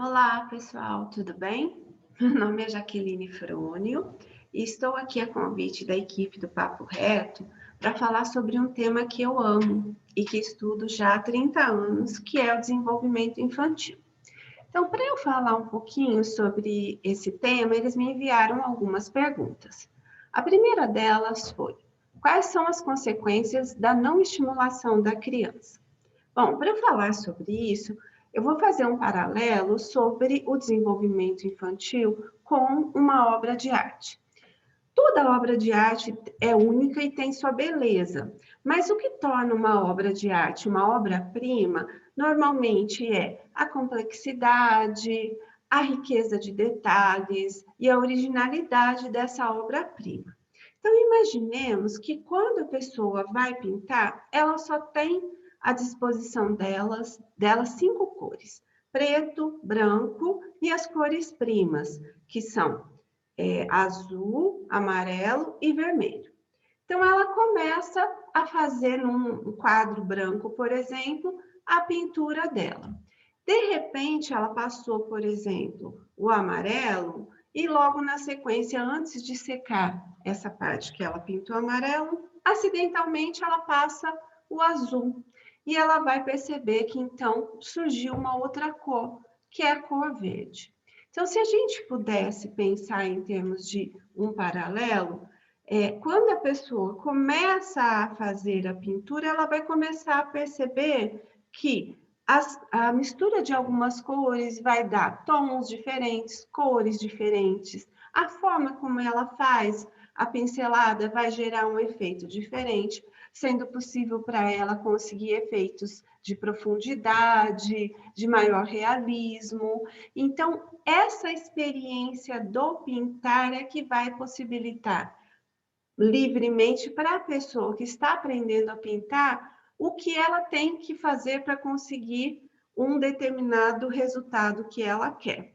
Olá, pessoal, tudo bem? Meu nome é Jaqueline Frônio e estou aqui a convite da equipe do Papo Reto para falar sobre um tema que eu amo e que estudo já há 30 anos, que é o desenvolvimento infantil. Então, para eu falar um pouquinho sobre esse tema, eles me enviaram algumas perguntas. A primeira delas foi: quais são as consequências da não estimulação da criança? Bom, para eu falar sobre isso, eu vou fazer um paralelo sobre o desenvolvimento infantil com uma obra de arte. Toda obra de arte é única e tem sua beleza, mas o que torna uma obra de arte uma obra-prima, normalmente é a complexidade, a riqueza de detalhes e a originalidade dessa obra-prima. Então, imaginemos que quando a pessoa vai pintar, ela só tem à disposição delas 5 cores: preto, branco e as cores primas, que são azul, amarelo e vermelho. Então, ela começa a fazer num quadro branco, por exemplo, a pintura dela. De repente, ela passou, por exemplo, o amarelo e logo na sequência, antes de secar essa parte que ela pintou amarelo, acidentalmente ela passa o azul. E ela vai perceber que então surgiu uma outra cor, que é a cor verde. Então, se a gente pudesse pensar em termos de um paralelo, quando a pessoa começa a fazer a pintura, ela vai começar a perceber que a mistura de algumas cores vai dar tons diferentes, cores diferentes. A forma como ela faz a pincelada vai gerar um efeito diferente, sendo possível para ela conseguir efeitos de profundidade, de maior realismo. Então, essa experiência do pintar é que vai possibilitar livremente para a pessoa que está aprendendo a pintar o que ela tem que fazer para conseguir um determinado resultado que ela quer.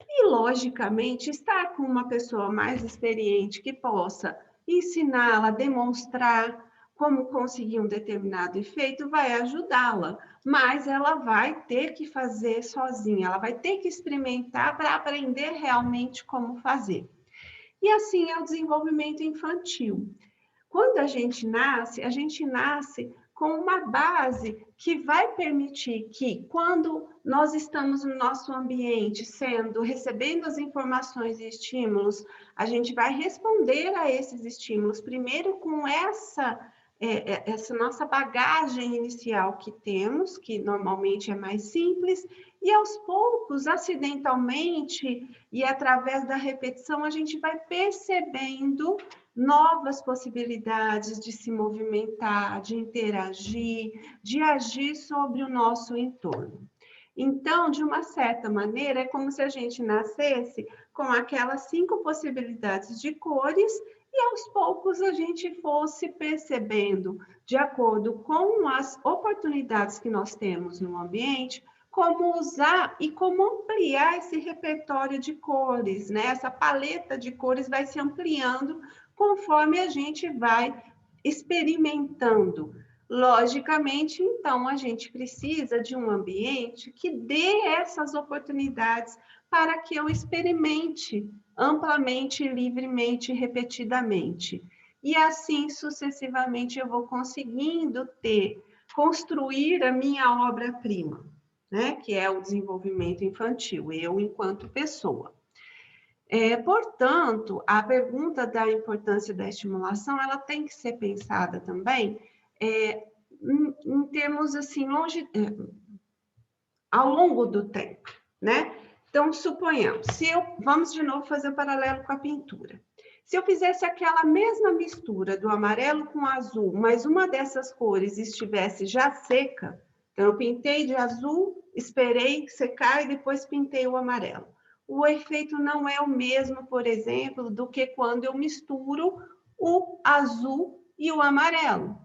E, logicamente, estar com uma pessoa mais experiente que possa ensiná-la, demonstrar como conseguir um determinado efeito, vai ajudá-la, mas ela vai ter que fazer sozinha, ela vai ter que experimentar para aprender realmente como fazer. E assim é o desenvolvimento infantil. Quando a gente nasce com uma base que vai permitir que, quando nós estamos no nosso ambiente, recebendo as informações e estímulos, a gente vai responder a esses estímulos, primeiro com essa nossa bagagem inicial que temos, que normalmente é mais simples, e aos poucos, acidentalmente e através da repetição, a gente vai percebendo novas possibilidades de se movimentar, de interagir, de agir sobre o nosso entorno. Então, de uma certa maneira, é como se a gente nascesse com aquelas 5 possibilidades de cores e aos poucos a gente fosse percebendo, de acordo com as oportunidades que nós temos no ambiente, como usar e como ampliar esse repertório de cores, né? Essa paleta de cores vai se ampliando conforme a gente vai experimentando. Logicamente, então, a gente precisa de um ambiente que dê essas oportunidades para que eu experimente amplamente, livremente, repetidamente. E assim, sucessivamente, eu vou conseguindo construir a minha obra-prima, né? Que é o desenvolvimento infantil, eu enquanto pessoa. Portanto, a pergunta da importância da estimulação, ela tem que ser pensada também em termos assim, ao longo do tempo, né? Então, suponhamos, vamos de novo fazer o paralelo com a pintura. Se eu fizesse aquela mesma mistura do amarelo com azul, mas uma dessas cores estivesse já seca, então eu pintei de azul, esperei secar e depois pintei o amarelo. O efeito não é o mesmo, por exemplo, do que quando eu misturo o azul e o amarelo.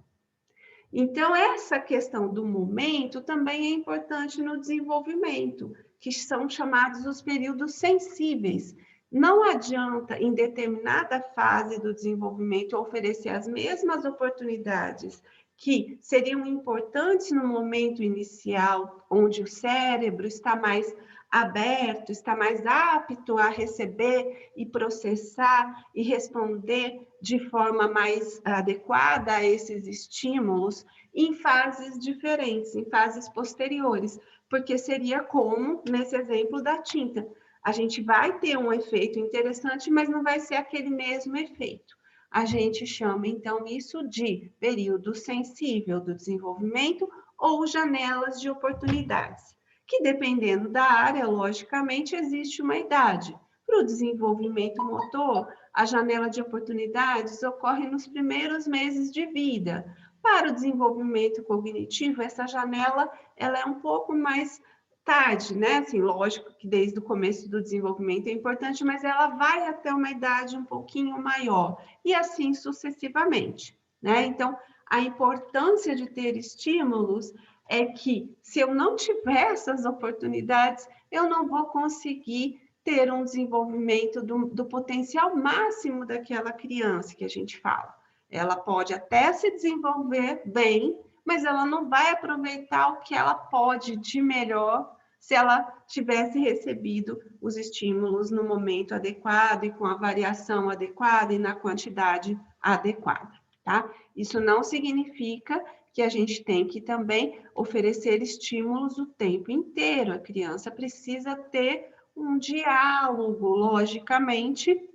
Então, essa questão do momento também é importante no desenvolvimento, que são chamados os períodos sensíveis. Não adianta, em determinada fase do desenvolvimento, oferecer as mesmas oportunidades que seriam importantes no momento inicial, onde o cérebro está mais aberto, está mais apto a receber e processar e responder de forma mais adequada a esses estímulos em fases diferentes, em fases posteriores, porque seria como nesse exemplo da tinta. A gente vai ter um efeito interessante, mas não vai ser aquele mesmo efeito. A gente chama, então, isso de período sensível do desenvolvimento ou janelas de oportunidades, que, dependendo da área, logicamente, existe uma idade. Para o desenvolvimento motor, a janela de oportunidades ocorre nos primeiros meses de vida. Para o desenvolvimento cognitivo, essa janela ela é um pouco mais tarde, né? Assim, lógico que desde o começo do desenvolvimento é importante, mas ela vai até uma idade um pouquinho maior, e assim sucessivamente, né? Então, a importância de ter estímulos é que, se eu não tiver essas oportunidades, eu não vou conseguir ter um desenvolvimento do potencial máximo daquela criança que a gente fala. Ela pode até se desenvolver bem, mas ela não vai aproveitar o que ela pode de melhor se ela tivesse recebido os estímulos no momento adequado e com a variação adequada e na quantidade adequada, tá? Isso não significa que a gente tem que também oferecer estímulos o tempo inteiro. A criança precisa ter um diálogo, logicamente,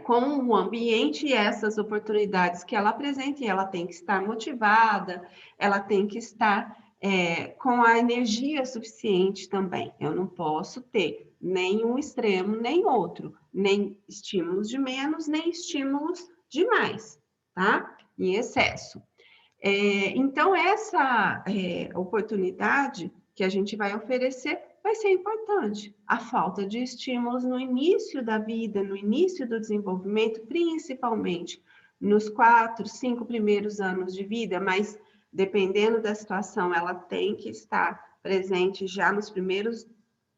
com o ambiente e essas oportunidades que ela apresenta, e ela tem que estar motivada, ela tem que estar com a energia suficiente também. Eu não posso ter nem um extremo, nem outro, nem estímulos de menos, nem estímulos de mais, tá? Em excesso. Então, essa oportunidade que a gente vai oferecer vai ser importante. A falta de estímulos no início da vida, no início do desenvolvimento, principalmente nos 4, 5 primeiros anos de vida, mas dependendo da situação, ela tem que estar presente já nos primeiros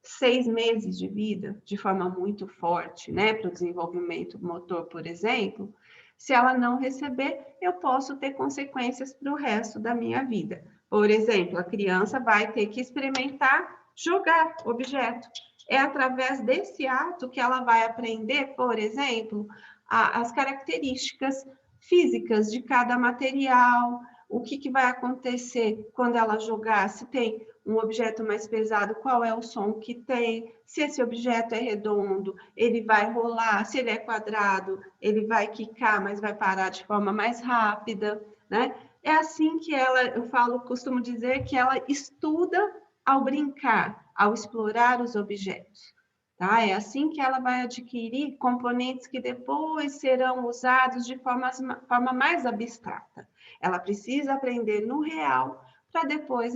6 meses de vida, de forma muito forte, né, para o desenvolvimento motor, por exemplo. Se ela não receber, eu posso ter consequências para o resto da minha vida. Por exemplo, a criança vai ter que experimentar jogar objeto. É através desse ato que ela vai aprender, por exemplo, as características físicas de cada material, o que vai acontecer quando ela jogar, se tem um objeto mais pesado, qual é o som que tem, se esse objeto é redondo, ele vai rolar, se ele é quadrado, ele vai quicar, mas vai parar de forma mais rápida, né? É assim que ela, eu falo, costumo dizer que ela estuda ao brincar, ao explorar os objetos. Tá? É assim que ela vai adquirir componentes que depois serão usados de forma mais abstrata. Ela precisa aprender no real para depois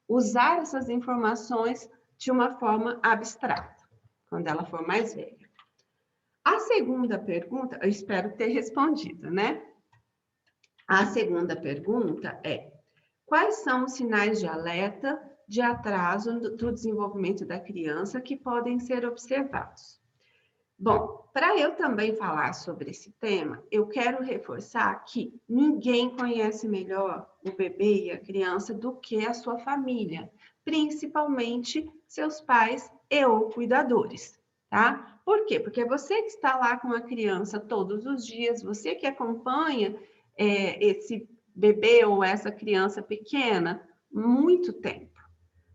usar essas informações de uma forma abstrata, quando ela for mais velha. A segunda pergunta, eu espero ter respondido, né? A segunda pergunta é: quais são os sinais de alerta de atraso do desenvolvimento da criança que podem ser observados? Bom, para eu também falar sobre esse tema, eu quero reforçar que ninguém conhece melhor o bebê e a criança do que a sua família, principalmente seus pais e ou cuidadores, tá? Por quê? Porque você que está lá com a criança todos os dias, você que acompanha esse bebê ou essa criança pequena muito tempo.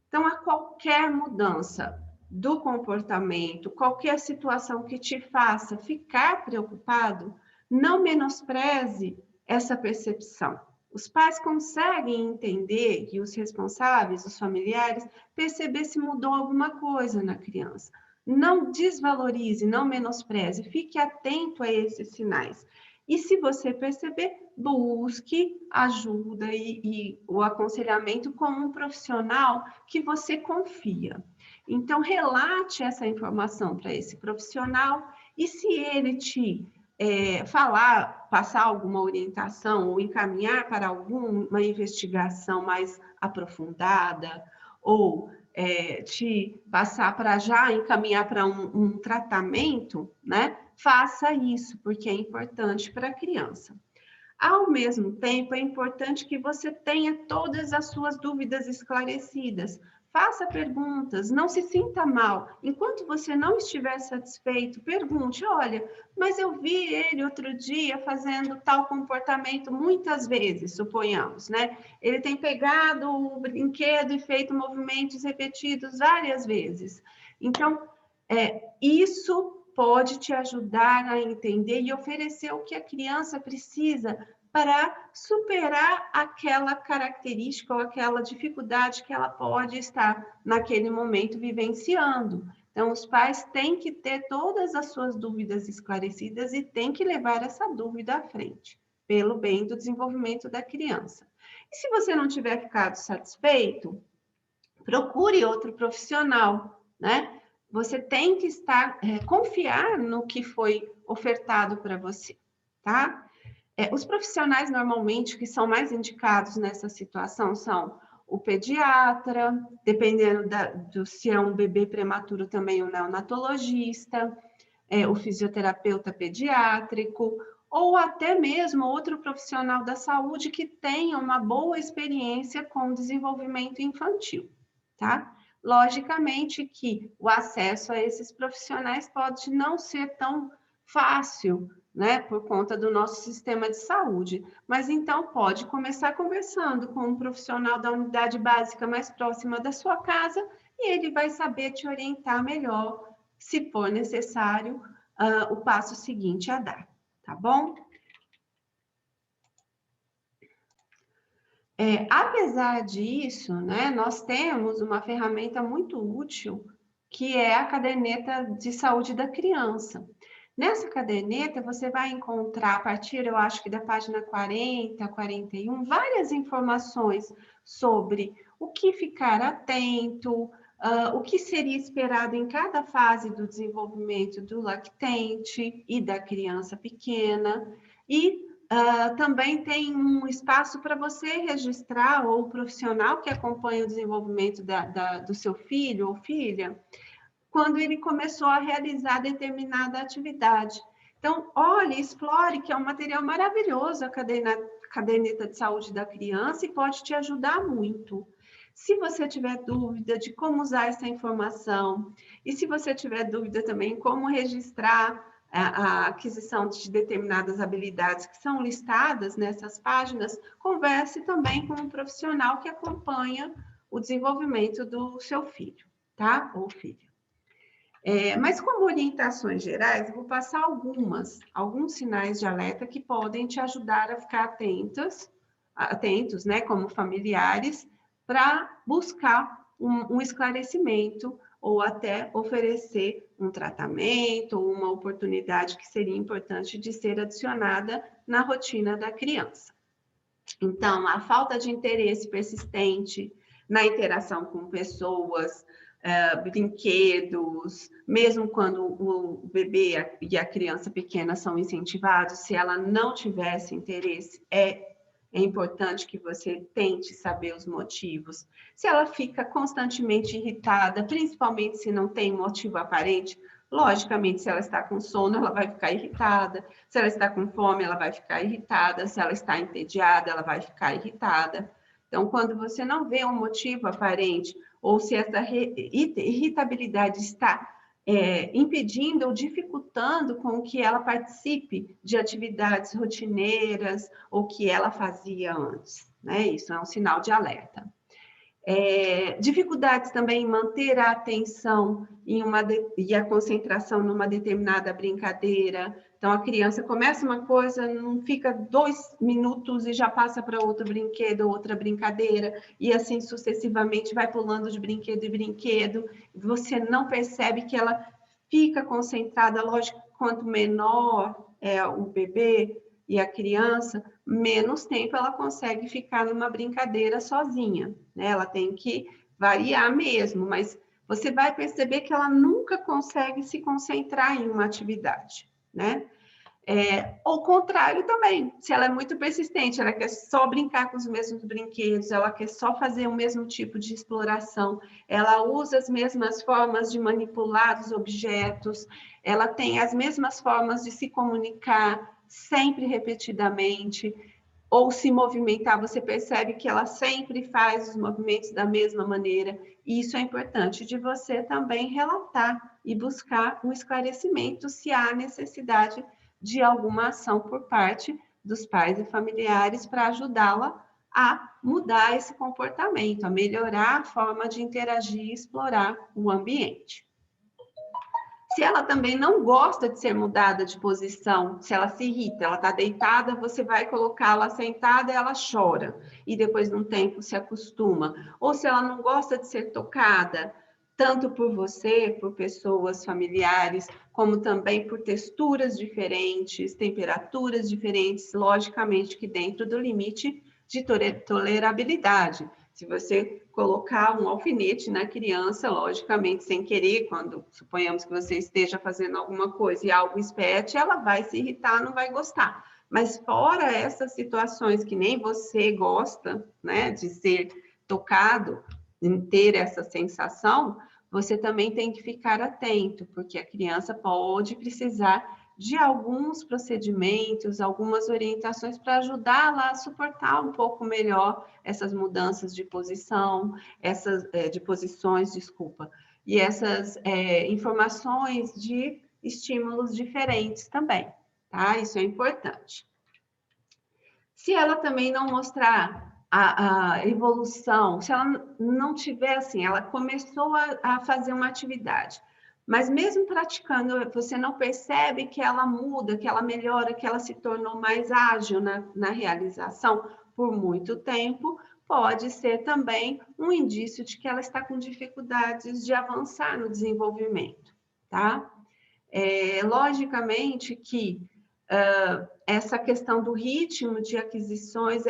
Então, a qualquer mudança do comportamento, qualquer situação que te faça ficar preocupado, não menospreze essa percepção. Os pais conseguem entender e os responsáveis, os familiares, perceber se mudou alguma coisa na criança. Não desvalorize, não menospreze, fique atento a esses sinais. E se você perceber, busque ajuda e o aconselhamento com um profissional que você confia. Então, relate essa informação para esse profissional e se ele te falar, passar alguma orientação ou encaminhar para alguma investigação mais aprofundada ou te passar para já encaminhar para um tratamento, né? Faça isso, porque é importante para a criança. Ao mesmo tempo, é importante que você tenha todas as suas dúvidas esclarecidas, faça perguntas, não se sinta mal. Enquanto você não estiver satisfeito, pergunte, olha, mas eu vi ele outro dia fazendo tal comportamento muitas vezes, suponhamos, né? Ele tem pegado o brinquedo e feito movimentos repetidos várias vezes. Então, isso pode te ajudar a entender e oferecer o que a criança precisa para superar aquela característica ou aquela dificuldade que ela pode estar naquele momento vivenciando. Então, os pais têm que ter todas as suas dúvidas esclarecidas e têm que levar essa dúvida à frente, pelo bem do desenvolvimento da criança. E se você não tiver ficado satisfeito, procure outro profissional, né? Você tem que confiar no que foi ofertado para você, tá? Os profissionais, normalmente, que são mais indicados nessa situação são o pediatra, dependendo se é um bebê prematuro também o neonatologista, o fisioterapeuta pediátrico, ou até mesmo outro profissional da saúde que tenha uma boa experiência com o desenvolvimento infantil, tá? Logicamente que o acesso a esses profissionais pode não ser tão fácil, né, por conta do nosso sistema de saúde. Mas então pode começar conversando com um profissional da unidade básica mais próxima da sua casa e ele vai saber te orientar melhor, se for necessário, o passo seguinte a dar, tá bom? Apesar disso, né, nós temos uma ferramenta muito útil, que é a caderneta de saúde da criança. Nessa caderneta, você vai encontrar, a partir, eu acho que da página 40, 41, várias informações sobre o que ficar atento, o que seria esperado em cada fase do desenvolvimento do lactente e da criança pequena, e também tem um espaço para você registrar, ou o profissional que acompanha o desenvolvimento do seu filho ou filha, quando ele começou a realizar determinada atividade. Então, olhe, explore, que é um material maravilhoso, a caderneta de saúde da criança, e pode te ajudar muito. Se você tiver dúvida de como usar essa informação, e se você tiver dúvida também como registrar a aquisição de determinadas habilidades que são listadas nessas páginas, converse também com um profissional que acompanha o desenvolvimento do seu filho, tá? Ou filha. Mas como orientações gerais, vou passar alguns sinais de alerta que podem te ajudar a ficar atentos, né, como familiares, para buscar um esclarecimento ou até oferecer um tratamento ou uma oportunidade que seria importante de ser adicionada na rotina da criança. Então, a falta de interesse persistente na interação com pessoas, brinquedos, mesmo quando o bebê e a criança pequena são incentivados, se ela não tivesse interesse, é importante que você tente saber os motivos. Se ela fica constantemente irritada, principalmente se não tem motivo aparente, logicamente, se ela está com sono, ela vai ficar irritada. Se ela está com fome, ela vai ficar irritada. Se ela está entediada, ela vai ficar irritada. Então, quando você não vê um motivo aparente, ou se essa irritabilidade está impedindo ou dificultando com que ela participe de atividades rotineiras ou que ela fazia antes, né? Isso é um sinal de alerta. Dificuldades também em manter a atenção e a concentração numa determinada brincadeira. Então, a criança começa uma coisa, não fica 2 minutos e já passa para outro brinquedo ou outra brincadeira, e assim sucessivamente vai pulando de brinquedo em brinquedo. Você não percebe que ela fica concentrada. Lógico, quanto menor é o bebê e a criança, menos tempo ela consegue ficar numa brincadeira sozinha, né? Ela tem que variar mesmo, mas você vai perceber que ela nunca consegue se concentrar em uma atividade, né? Ao contrário também, se ela é muito persistente, ela quer só brincar com os mesmos brinquedos, ela quer só fazer o mesmo tipo de exploração, ela usa as mesmas formas de manipular os objetos, ela tem as mesmas formas de se comunicar, sempre repetidamente. ou se movimentar, você percebe que ela sempre faz os movimentos da mesma maneira. E isso é importante de você também relatar e buscar um esclarecimento se há necessidade de alguma ação por parte dos pais e familiares para ajudá-la a mudar esse comportamento, a melhorar a forma de interagir e explorar o ambiente. Se ela também não gosta de ser mudada de posição, se ela se irrita, ela está deitada, você vai colocá-la sentada e ela chora. E depois de um tempo se acostuma. Ou se ela não gosta de ser tocada, tanto por você, por pessoas familiares, como também por texturas diferentes, temperaturas diferentes, logicamente que dentro do limite de tolerabilidade. Se você colocar um alfinete na criança, logicamente, sem querer, quando suponhamos que você esteja fazendo alguma coisa e algo espete, ela vai se irritar, não vai gostar. Mas fora essas situações que nem você gosta, né, de ser tocado, de ter essa sensação, você também tem que ficar atento, porque a criança pode precisar de alguns procedimentos, algumas orientações para ajudá-la a suportar um pouco melhor essas mudanças de posição, de posições, desculpa, e essas informações de estímulos diferentes também, tá? Isso é importante. Se ela também não mostrar a evolução, se ela não tiver assim, ela começou a fazer uma atividade, mas mesmo praticando, você não percebe que ela muda, que ela melhora, que ela se tornou mais ágil na realização por muito tempo, pode ser também um indício de que ela está com dificuldades de avançar no desenvolvimento, tá? Logicamente que essa questão do ritmo de aquisições,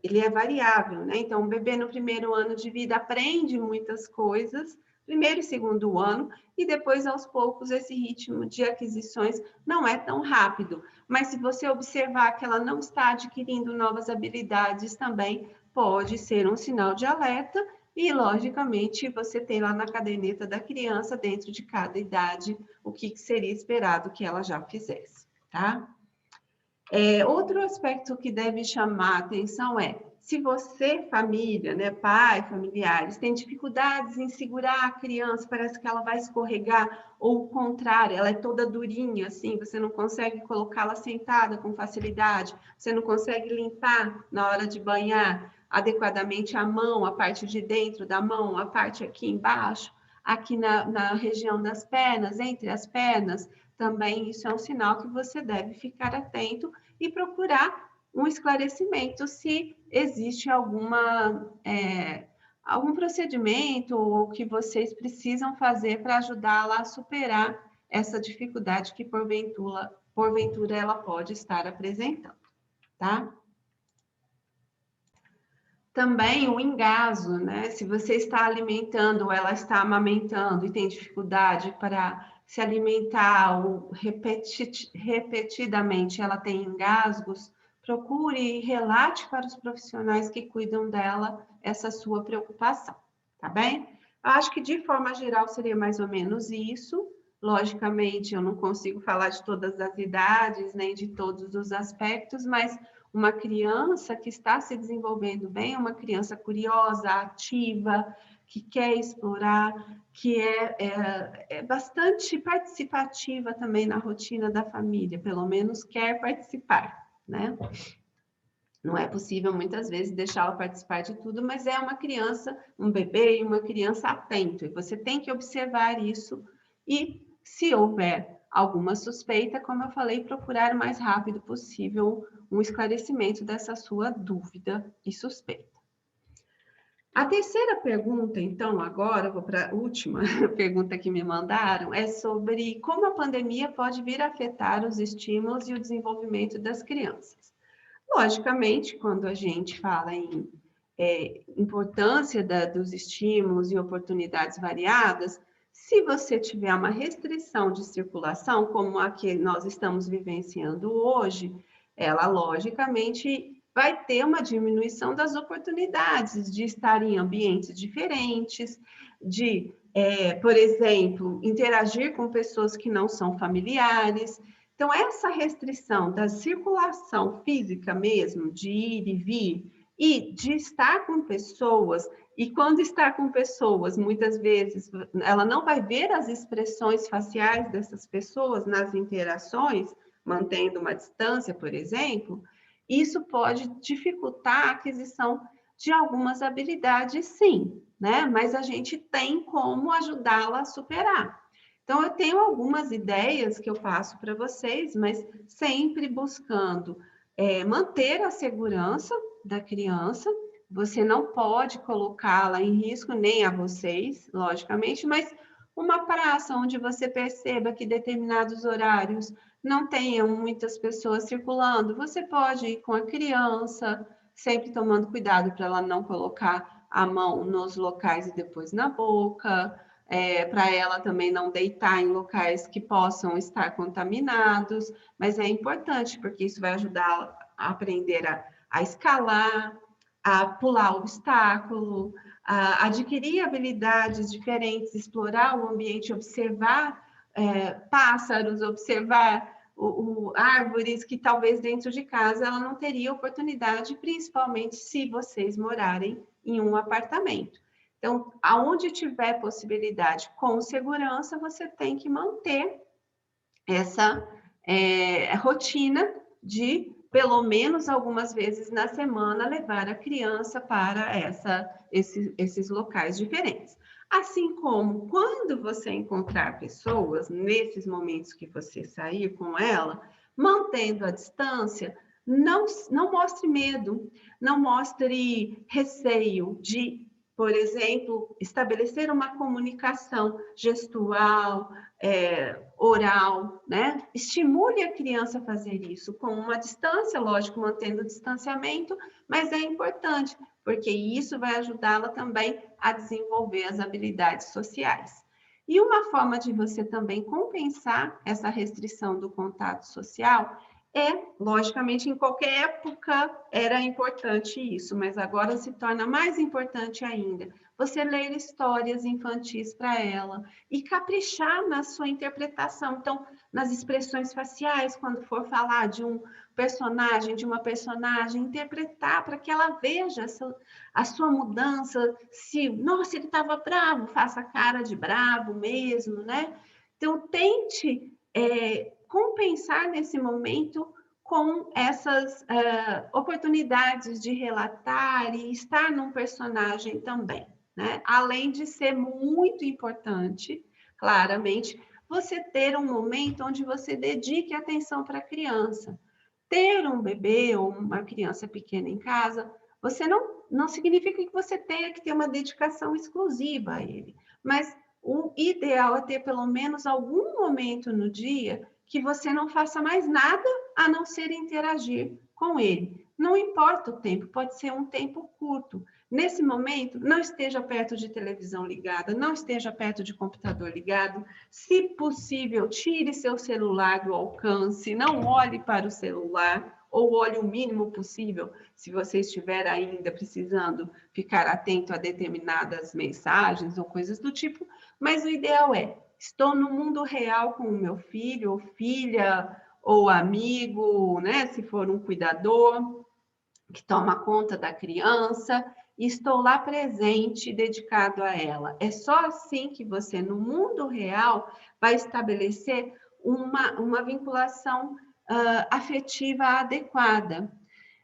ele é variável, né? Então, o bebê no primeiro ano de vida aprende muitas coisas, primeiro e segundo ano, e depois, aos poucos, esse ritmo de aquisições não é tão rápido. Mas se você observar que ela não está adquirindo novas habilidades também, pode ser um sinal de alerta e, logicamente, você tem lá na caderneta da criança, dentro de cada idade, o que seria esperado que ela já fizesse, tá? Outro aspecto que deve chamar a atenção é, se você, família, né, pai, familiares, tem dificuldades em segurar a criança, parece que ela vai escorregar, ou o contrário, ela é toda durinha, assim, você não consegue colocá-la sentada com facilidade, você não consegue limpar na hora de banhar adequadamente a mão, a parte de dentro da mão, a parte aqui embaixo, aqui na região das pernas, entre as pernas, também isso é um sinal que você deve ficar atento e procurar um esclarecimento se existe algum procedimento ou que vocês precisam fazer para ajudá-la a superar essa dificuldade que porventura ela pode estar apresentando, tá? Também o engaso, né? Se você está alimentando ou ela está amamentando e tem dificuldade para se alimentar ou repetidamente ela tem engasgos, procure e relate para os profissionais que cuidam dela essa sua preocupação, tá bem? Eu acho que de forma geral seria mais ou menos isso. Logicamente, eu não consigo falar de todas as idades, nem de todos os aspectos, mas uma criança que está se desenvolvendo bem, uma criança curiosa, ativa, que quer explorar, que é bastante participativa também na rotina da família, pelo menos quer participar, né? Não é possível, muitas vezes, deixá-la participar de tudo, mas é uma criança, um bebê e uma criança atento, e você tem que observar isso e, se houver alguma suspeita, como eu falei, procurar o mais rápido possível um esclarecimento dessa sua dúvida e suspeita. A terceira pergunta, então, agora, vou para a última pergunta que me mandaram, é sobre como a pandemia pode vir a afetar os estímulos e o desenvolvimento das crianças. Logicamente, quando a gente fala em importância dos estímulos e oportunidades variadas, se você tiver uma restrição de circulação, como a que nós estamos vivenciando hoje, ela logicamente vai ter uma diminuição das oportunidades de estar em ambientes diferentes, de, por exemplo, interagir com pessoas que não são familiares, Então, essa restrição da circulação física mesmo, de ir e vir, e de estar com pessoas, e quando está com pessoas, muitas vezes ela não vai ver as expressões faciais dessas pessoas nas interações, mantendo uma distância, por exemplo, isso pode dificultar a aquisição de algumas habilidades, sim, né? Mas a gente tem como ajudá-la a superar. Então, eu tenho algumas ideias que eu passo para vocês, mas sempre buscando manter a segurança da criança. Você não pode colocá-la em risco, nem a vocês, logicamente, mas uma praça onde você perceba que determinados horários não tenham muitas pessoas circulando, você pode ir com a criança, sempre tomando cuidado para ela não colocar a mão nos locais e depois na boca, para ela também não deitar em locais que possam estar contaminados, mas é importante, porque isso vai ajudar a aprender a escalar, a pular obstáculo, a adquirir habilidades diferentes, explorar o ambiente, observar pássaros, observar árvores que talvez dentro de casa ela não teria oportunidade, principalmente se vocês morarem em um apartamento. Então, aonde tiver possibilidade com segurança, você tem que manter essa rotina de, pelo menos algumas vezes na semana, levar a criança para esses locais diferentes. Assim como quando você encontrar pessoas, nesses momentos que você sair com ela, mantendo a distância, não mostre medo, não mostre receio de, por exemplo, estabelecer uma comunicação gestual, oral, né? Estimule a criança a fazer isso com uma distância, lógico, mantendo o distanciamento, mas é importante, porque isso vai ajudá-la também a desenvolver as habilidades sociais. E uma forma de você também compensar essa restrição do contato social logicamente, em qualquer época era importante isso, mas agora se torna mais importante ainda. Você ler histórias infantis para ela e caprichar na sua interpretação. Então, nas expressões faciais, quando for falar de um personagem, de uma personagem, interpretar para que ela veja a sua mudança. Se, nossa, ele estava bravo, faça a cara de bravo mesmo, né? Então, tente compensar nesse momento com essas oportunidades de relatar e estar num personagem também, né? Além de ser muito importante, claramente, você ter um momento onde você dedique atenção para a criança. Ter um bebê ou uma criança pequena em casa, você não significa que você tenha que ter uma dedicação exclusiva a ele, mas o ideal é ter pelo menos algum momento no dia que você não faça mais nada a não ser interagir com ele. Não importa o tempo, pode ser um tempo curto. Nesse momento, não esteja perto de televisão ligada, não esteja perto de computador ligado. Se possível, tire seu celular do alcance, não olhe para o celular, ou olhe o mínimo possível, se você estiver ainda precisando ficar atento a determinadas mensagens ou coisas do tipo, mas o ideal estou no mundo real com o meu filho ou filha, ou amigo, né? Se for um cuidador que toma conta da criança, e estou lá presente, dedicado a ela. É só assim que você, no mundo real, vai estabelecer uma vinculação afetiva adequada.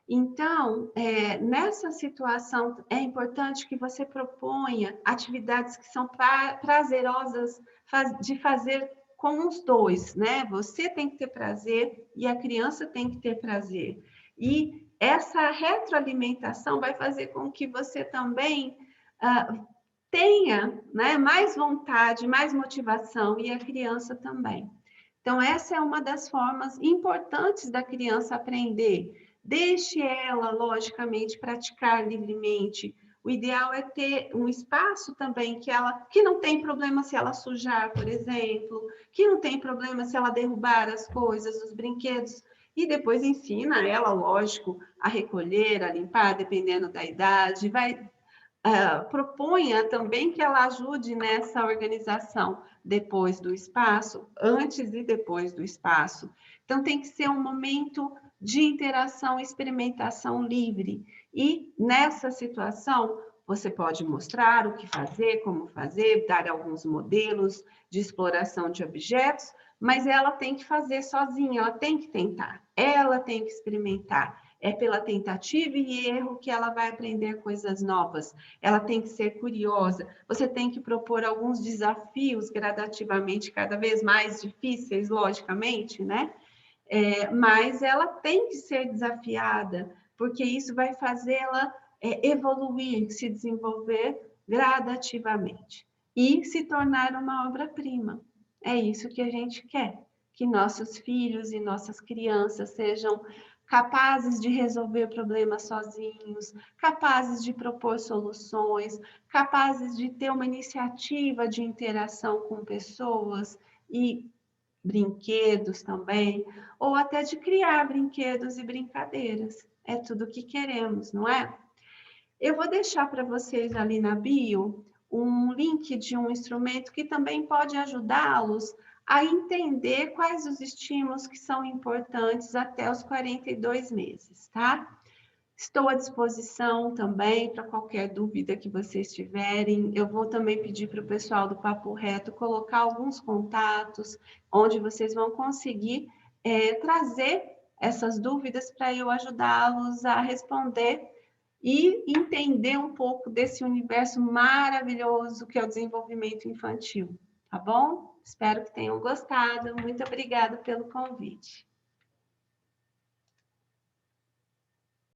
Então, nessa situação, é importante que você proponha atividades que são prazerosas de fazer com os dois, né? Você tem que ter prazer e a criança tem que ter prazer. E essa retroalimentação vai fazer com que você também tenha, né, mais vontade, mais motivação e a criança também. Então, essa é uma das formas importantes da criança aprender. Deixe ela, logicamente, praticar livremente. O ideal é ter um espaço também que não tem problema se ela sujar, por exemplo, que não tem problema se ela derrubar as coisas, os brinquedos, e depois ensina ela, lógico, a recolher, a limpar, dependendo da idade, vai proponha também que ela ajude nessa organização depois do espaço, antes e depois do espaço. Então, tem que ser um momento de interação e experimentação livre. E nessa situação, você pode mostrar o que fazer, como fazer, dar alguns modelos de exploração de objetos, mas ela tem que fazer sozinha, ela tem que tentar, ela tem que experimentar. É pela tentativa e erro que ela vai aprender coisas novas. Ela tem que ser curiosa. Você tem que propor alguns desafios gradativamente, cada vez mais difíceis, logicamente, né? Mas ela tem que ser desafiada, porque isso vai fazê-la evoluir, se desenvolver gradativamente e se tornar uma obra-prima. É isso que a gente quer, que nossos filhos e nossas crianças sejam capazes de resolver problemas sozinhos, capazes de propor soluções, capazes de ter uma iniciativa de interação com pessoas e brinquedos também, ou até de criar brinquedos e brincadeiras. É tudo o que queremos, não é? Eu vou deixar para vocês ali na bio um link de um instrumento que também pode ajudá-los a entender quais os estímulos que são importantes até os 42 meses, tá? Estou à disposição também para qualquer dúvida que vocês tiverem. Eu vou também pedir para o pessoal do Papo Reto colocar alguns contatos onde vocês vão conseguir trazer essas dúvidas para eu ajudá-los a responder e entender um pouco desse universo maravilhoso que é o desenvolvimento infantil, tá bom? Espero que tenham gostado. Muito obrigada pelo convite.